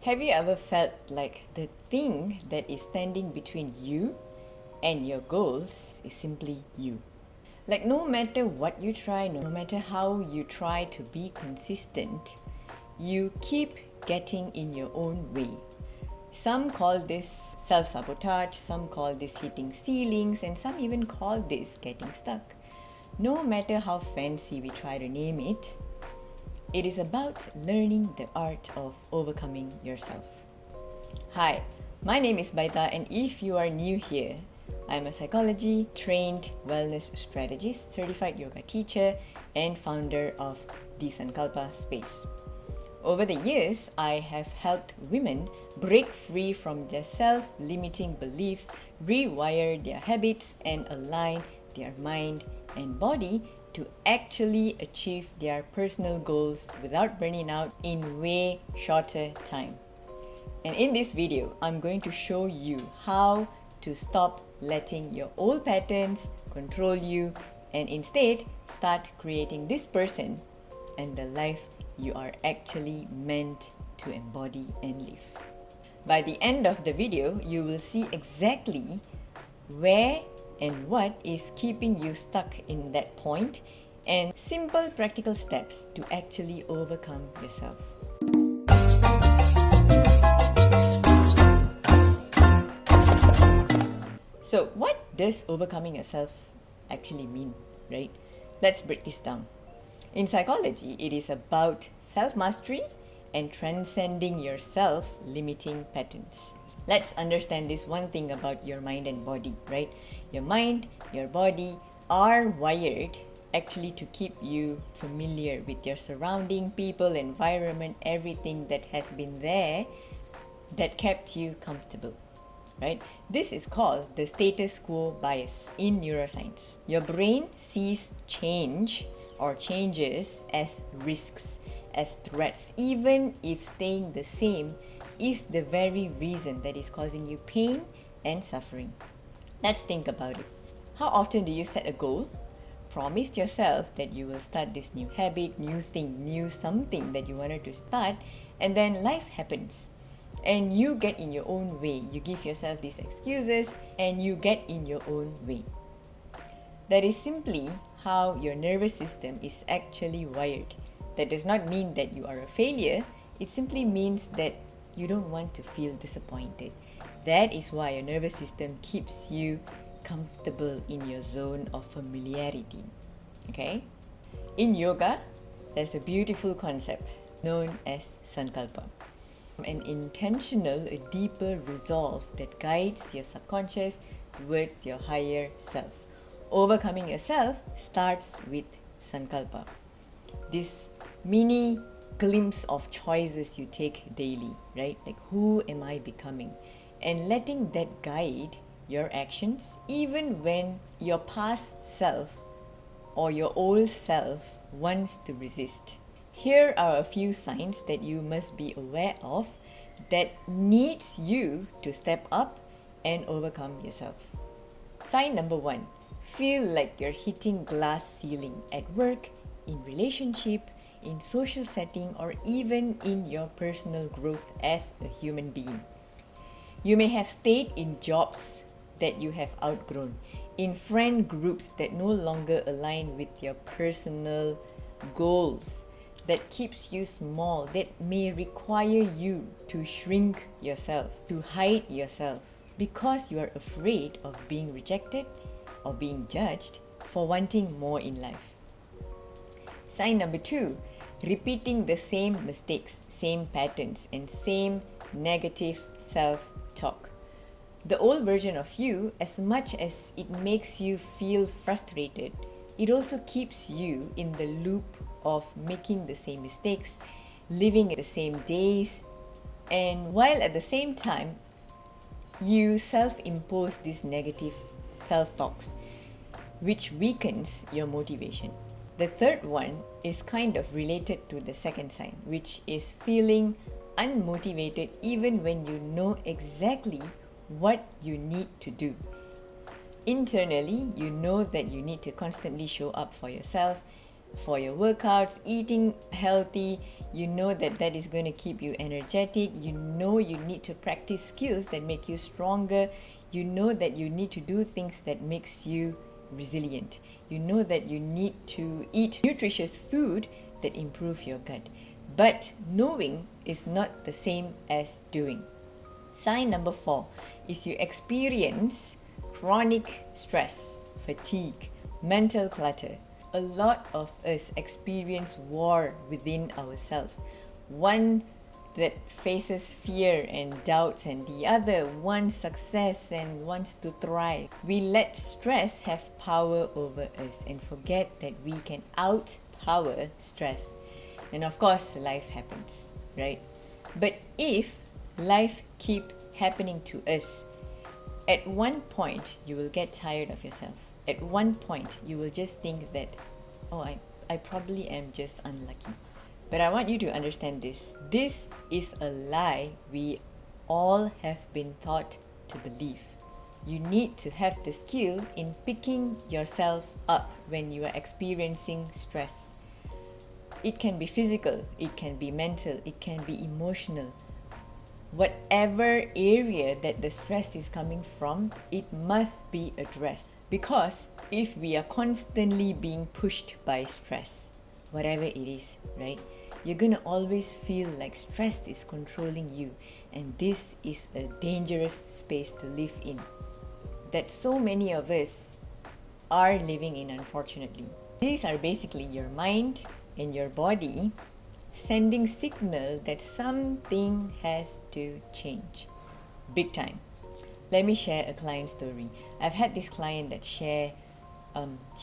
Have you ever felt like the thing that is standing between you and your goals is simply you? Like no matter what you try, no matter how you try to be consistent, you keep getting in your own way. Some call this self-sabotage, some call this hitting ceilings, and some even call this getting stuck. No matter how fancy we try to name it, it is about learning the art of overcoming yourself. Hi, my name is Baita, and if you are new here, I'm a psychology trained wellness strategist, certified yoga teacher, and founder of the Sankalpa Space. Over the years, I have helped women break free from their self-limiting beliefs, rewire their habits, and align their mind and body to actually achieve their personal goals without burning out in way shorter time. And in this video, I'm going to show you how to stop letting your old patterns control you and instead start creating this person and the life you are actually meant to embody and live. By the end of the video, you will see exactly where and what is keeping you stuck in that point and simple practical steps to actually overcome yourself. So what does overcoming yourself actually mean, right? Let's break this down. In psychology, it is about self-mastery and transcending your self-limiting patterns. Let's understand this one thing about your mind and body, right? Your mind, your body are wired actually to keep you familiar with your surrounding, people, environment, everything that has been there that kept you comfortable, right? This is called the status quo bias in neuroscience. Your brain sees change or changes as risks, as threats, even if staying the same is the very reason that is causing you pain and suffering. Let's think about it. How often do you set a goal, promise yourself that you will start this new habit, new thing, new something that you wanted to start, and then life happens and you get in your own way. You give yourself these excuses and you get in your own way. That is simply how your nervous system is actually wired. That does not mean that you are a failure. It simply means that you don't want to feel disappointed. That is why your nervous system keeps you comfortable in your zone of familiarity. Okay? In yoga, there's a beautiful concept known as Sankalpa. An intentional, a deeper resolve that guides your subconscious towards your higher self. Overcoming yourself starts with Sankalpa. This mini glimpse of choices you take daily, right? Like, who am I becoming? And letting that guide your actions, even when your past self or your old self wants to resist. Here are a few signs that you must be aware of that needs you to step up and overcome yourself. Sign number 1, feel like you're hitting glass ceiling at work, in relationship, in social setting, or even in your personal growth as a human being. You may have stayed in jobs that you have outgrown, in friend groups that no longer align with your personal goals, that keeps you small, that may require you to shrink yourself, to hide yourself, because you are afraid of being rejected or being judged for wanting more in life. Sign number 2, repeating the same mistakes, same patterns, and same negative self-talk. The old version of you, as much as it makes you feel frustrated, it also keeps you in the loop of making the same mistakes, living the same days, and while at the same time, you self-impose these negative self-talks, which weakens your motivation. The third one is kind of related to the second sign, which is feeling unmotivated even when you know exactly what you need to do. Internally, you know that you need to constantly show up for yourself, for your workouts, eating healthy. You know that that is going to keep you energetic. You know you need to practice skills that make you stronger. You know that you need to do things that makes you resilient. You know that you need to eat nutritious food that improve your gut. But knowing is not the same as doing. Sign number 4 is you experience chronic stress, fatigue, mental clutter. A lot of us experience war within ourselves. One that faces fear and doubts, and the other wants success and wants to thrive. We let stress have power over us and forget that we can outpower stress. And of course, life happens, right? But if life keep happening to us, at one point you will get tired of yourself. At one point you will just think that, oh, I probably am just unlucky. But I want you to understand this. This is a lie we all have been taught to believe. You need to have the skill in picking yourself up when you are experiencing stress. It can be physical, it can be mental, it can be emotional. Whatever area that the stress is coming from, it must be addressed. Because if we are constantly being pushed by stress, whatever it is, right? You're gonna always feel like stress is controlling you, and this is a dangerous space to live in that so many of us are living in, unfortunately. These are basically your mind and your body sending signal that something has to change. Big time. Let me share a client story. I've had this client that she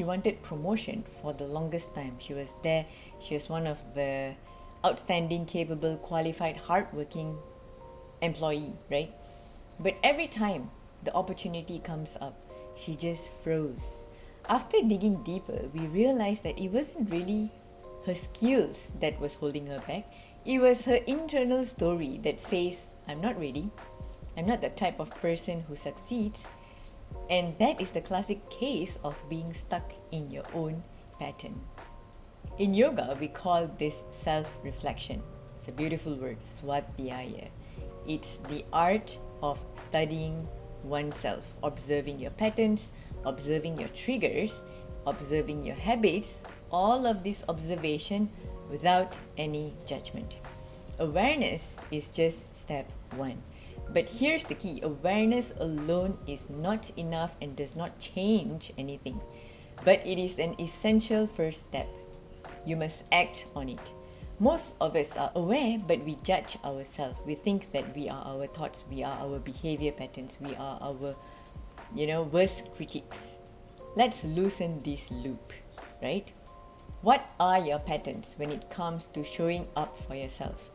wanted promotion for the longest time. She was there. She was one of the outstanding, capable, qualified, hardworking employee, right? But every time the opportunity comes up, she just froze. After digging deeper, we realized that it wasn't really her skills that was holding her back. It was her internal story that says, I'm not ready. I'm not the type of person who succeeds. And that is the classic case of being stuck in your own pattern. In yoga, we call this self-reflection. It's a beautiful word, swadhyaya. It's the art of studying oneself, observing your patterns, observing your triggers, observing your habits, all of this observation without any judgment. Awareness is just step 1. But here's the key. Awareness alone is not enough and does not change anything. But it is an essential first step. You must act on it. Most of us are aware, but we judge ourselves. We think that we are our thoughts, we are our behavior patterns, we are our, worst critics. Let's loosen this loop, right? What are your patterns when it comes to showing up for yourself?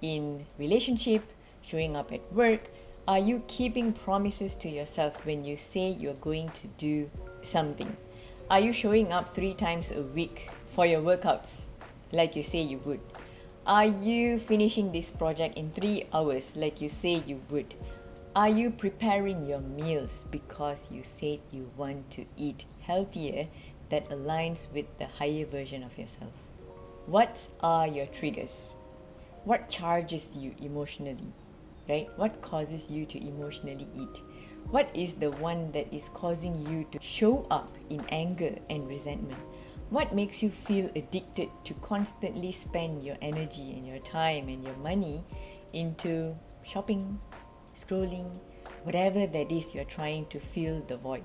In relationship, showing up at work, are you keeping promises to yourself when you say you're going to do something? Are you showing up 3 times a week for your workouts like you say you would? Are you finishing this project in 3 hours like you say you would? Are you preparing your meals because you said you want to eat healthier that aligns with the higher version of yourself? What are your triggers? What charges you emotionally, right? What causes you to emotionally eat? What is the one that is causing you to show up in anger and resentment? What makes you feel addicted to constantly spend your energy and your time and your money into shopping, scrolling, whatever that is you're trying to fill the void?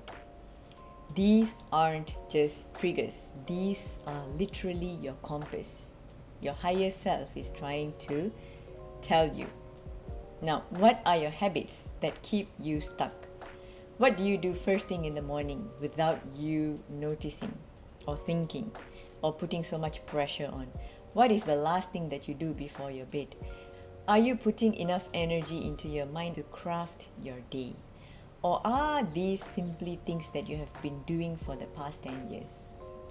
These aren't just triggers. These are literally your compass. Your higher self is trying to tell you. Now, what are your habits that keep you stuck? What do you do first thing in the morning without you noticing or thinking or putting so much pressure on? What is the last thing that you do before your bed? Are you putting enough energy into your mind to craft your day? Or are these simply things that you have been doing for the past 10 years?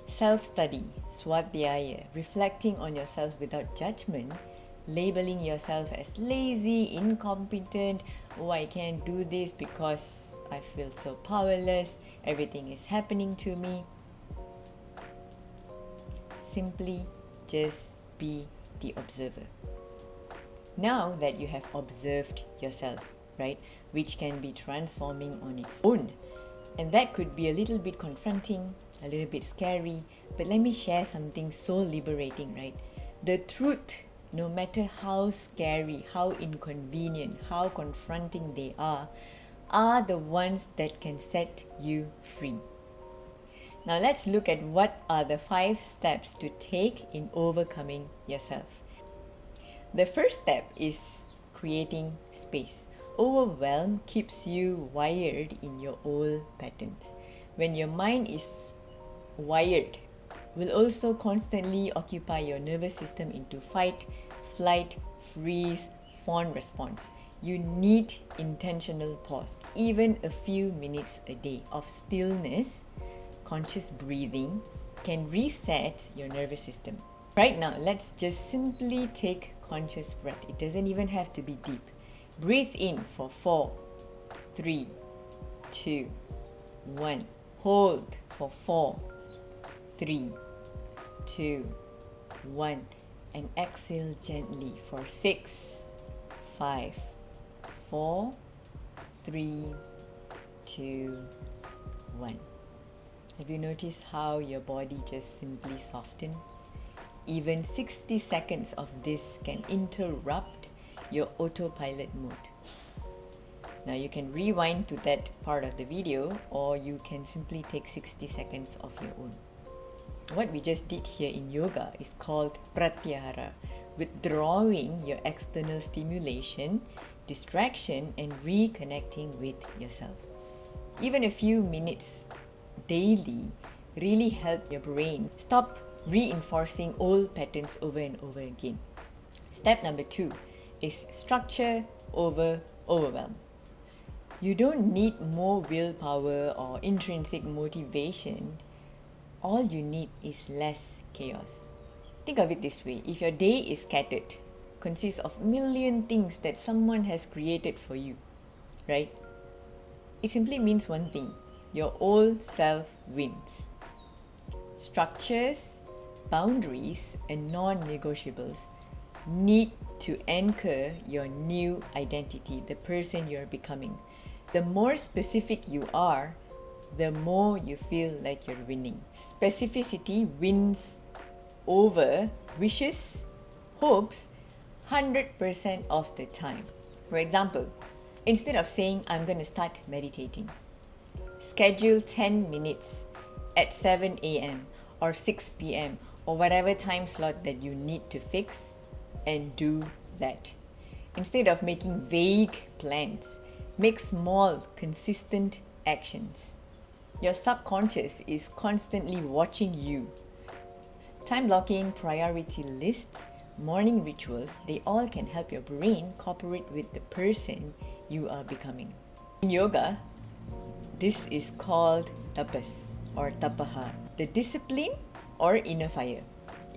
Self-study, swadhyaya, reflecting on yourself without judgment, labeling yourself as lazy, incompetent, oh, I can't do this because I feel so powerless, everything is happening to me. simply just be the observer. Now that you have observed yourself, right, which can be transforming on its own, and that could be a little bit confronting, a little bit scary, but let me share something so liberating, right? The truth, no matter how scary, how inconvenient, how confronting they are the ones that can set you free. Now let's look at what are the 5 steps to take in overcoming yourself. The first step is creating space. Overwhelm keeps you wired in your old patterns. When your mind is wired, will also constantly occupy your nervous system into fight, flight, freeze, fawn response. You need intentional pause. Even a few minutes a day of stillness, conscious breathing can reset your nervous system. Right now, let's just simply take conscious breath. It doesn't even have to be deep. Breathe in for 4, 3, 2, 1. Hold for 4, 3, 2, 1. And exhale gently for 6, 5, 4, 3, 2, 1. Have you noticed how your body just simply softened? Even 60 seconds of this can interrupt your autopilot mode. Now you can rewind to that part of the video, or you can simply take 60 seconds of your own. What we just did here in yoga is called pratyahara, withdrawing your external stimulation, distraction, and reconnecting with yourself. Even a few minutes daily really help your brain stop reinforcing old patterns over and over again. Step number 2 is structure over overwhelm. You don't need more willpower or intrinsic motivation. All you need is less chaos. Think of it this way. If your day is scattered, consists of million things that someone has created for you, right? It simply means one thing. Your old self wins. Structures, boundaries, and non-negotiables need to anchor your new identity, the person you're becoming. The more specific you are, the more you feel like you're winning. Specificity wins over wishes, hopes, 100% of the time. For example, instead of saying, I'm going to start meditating, schedule 10 minutes at 7 a.m. or 6 p.m. or whatever time slot that you need to fix, and do that. Instead of making vague plans, make small, consistent actions. Your subconscious is constantly watching you. Time blocking, priority lists, morning rituals, they all can help your brain cooperate with the person you are becoming. In yoga, this is called tapas or tapaha, the discipline or inner fire.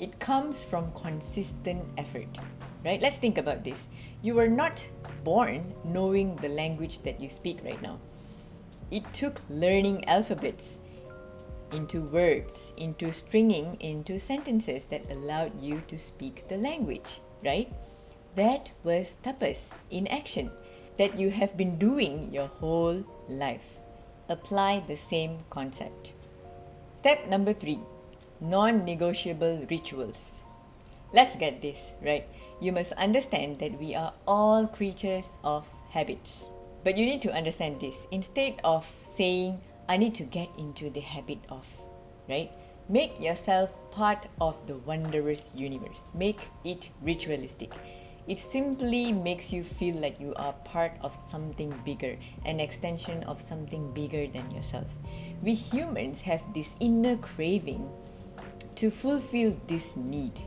It comes from consistent effort, right? Let's think about this. You were not born knowing the language that you speak right now. It took learning alphabets into words, into stringing, into sentences that allowed you to speak the language, right? That was tapas in action that you have been doing your whole life. Apply the same concept. Step number 3, non-negotiable rituals. Let's get this, right? You must understand that we are all creatures of habits. But you need to understand this. Instead of saying, I need to get into the habit of, right? Make yourself part of the wondrous universe. Make it ritualistic. It simply makes you feel like you are part of something bigger, an extension of something bigger than yourself. We humans have this inner craving to fulfill this need,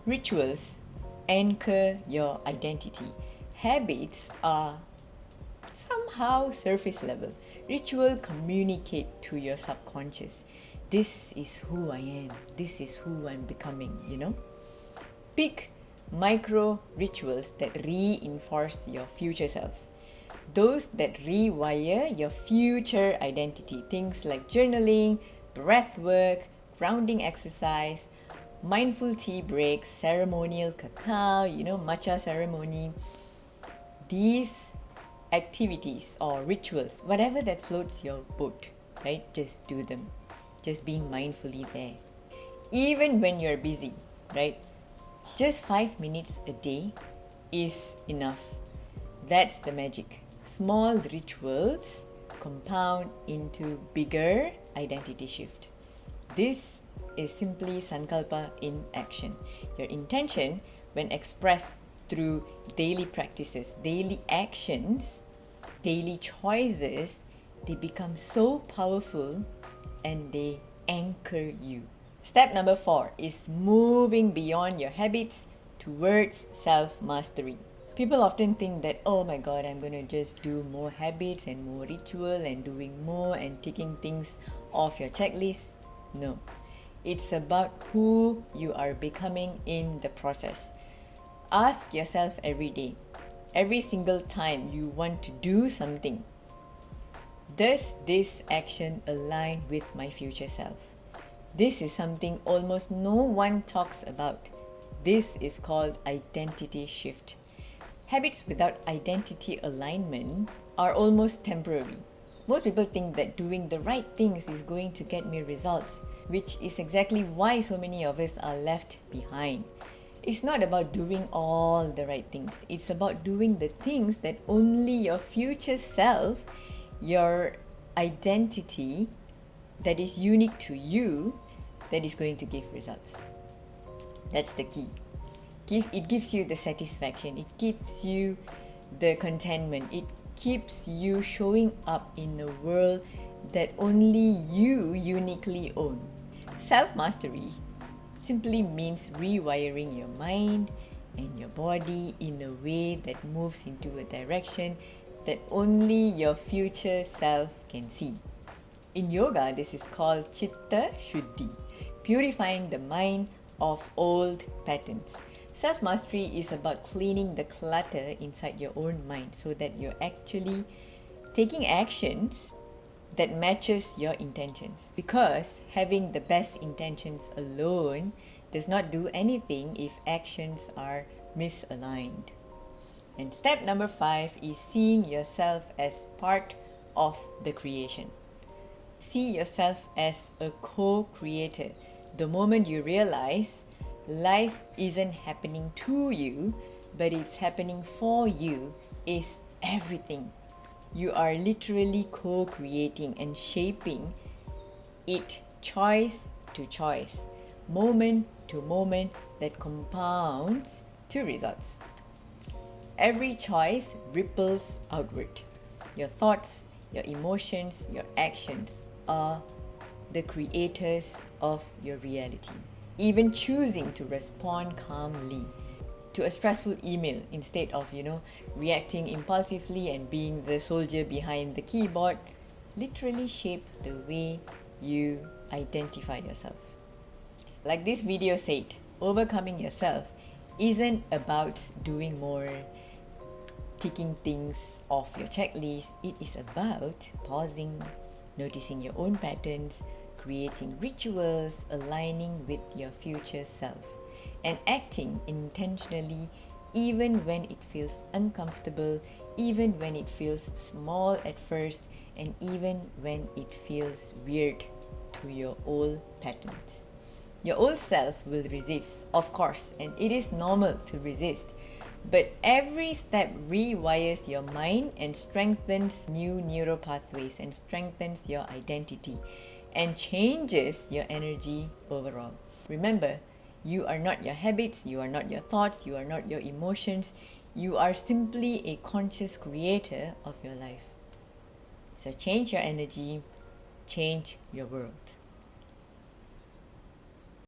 Rituals anchor your identity. Habits are somehow surface level. Ritual communicate to your subconscious. This is who I am. This is who I'm becoming, Pick micro rituals that reinforce your future self. Those that rewire your future identity. Things like journaling, breath work, grounding exercise, mindful tea breaks, ceremonial cacao, matcha ceremony. These activities or rituals, whatever that floats your boat, right? Just do them. Just being mindfully there. Even when you're busy, right? Just 5 minutes a day is enough. That's the magic. Small rituals compound into bigger identity shift. This is simply Sankalpa in action. Your intention, when expressed through daily practices, daily actions, daily choices, they become so powerful and they anchor you. Step number 4 is moving beyond your habits towards self-mastery. People often think that, oh my god, I'm going to just do more habits and more ritual and doing more and ticking things off your checklist. No. It's about who you are becoming in the process. Ask yourself every day, every single time you want to do something, does this action align with my future self? This is something almost no one talks about. This is called identity shift. Habits without identity alignment are almost temporary. Most people think that doing the right things is going to get me results, which is exactly why so many of us are left behind. It's not about doing all the right things. It's about doing the things that only your future self, your identity that is unique to you, that is going to give results. That's the key. It gives you the satisfaction. It gives you the contentment. It keeps you showing up in a world that only you uniquely own. Self-mastery simply means rewiring your mind and your body in a way that moves into a direction that only your future self can see. In yoga, this is called Chitta Shuddhi, purifying the mind of old patterns. Self-mastery is about cleaning the clutter inside your own mind so that you're actually taking actions that matches your intentions. Because having the best intentions alone does not do anything if actions are misaligned. And step number 5 is seeing yourself as part of the creation. See yourself as a co-creator. The moment you realize life isn't happening to you, but it's happening for you, is everything. You are literally co-creating and shaping it choice to choice, moment to moment, that compounds to results. Every choice ripples outward. Your thoughts, your emotions, your actions are the creators of your reality. Even choosing to respond calmly to a stressful email instead of, reacting impulsively and being the soldier behind the keyboard literally shape the way you identify yourself. Like this video said, overcoming yourself isn't about doing more, ticking things off your checklist. It is about pausing, noticing your own patterns, creating rituals, aligning with your future self, and acting intentionally even when it feels uncomfortable, even when it feels small at first, and even when it feels weird to your old patterns. Your old self will resist, of course, and it is normal to resist. But every step rewires your mind and strengthens new neural pathways and strengthens your identity and changes your energy overall. Remember, you are not your habits, you are not your thoughts, you are not your emotions. You are simply a conscious creator of your life. So change your energy, change your world.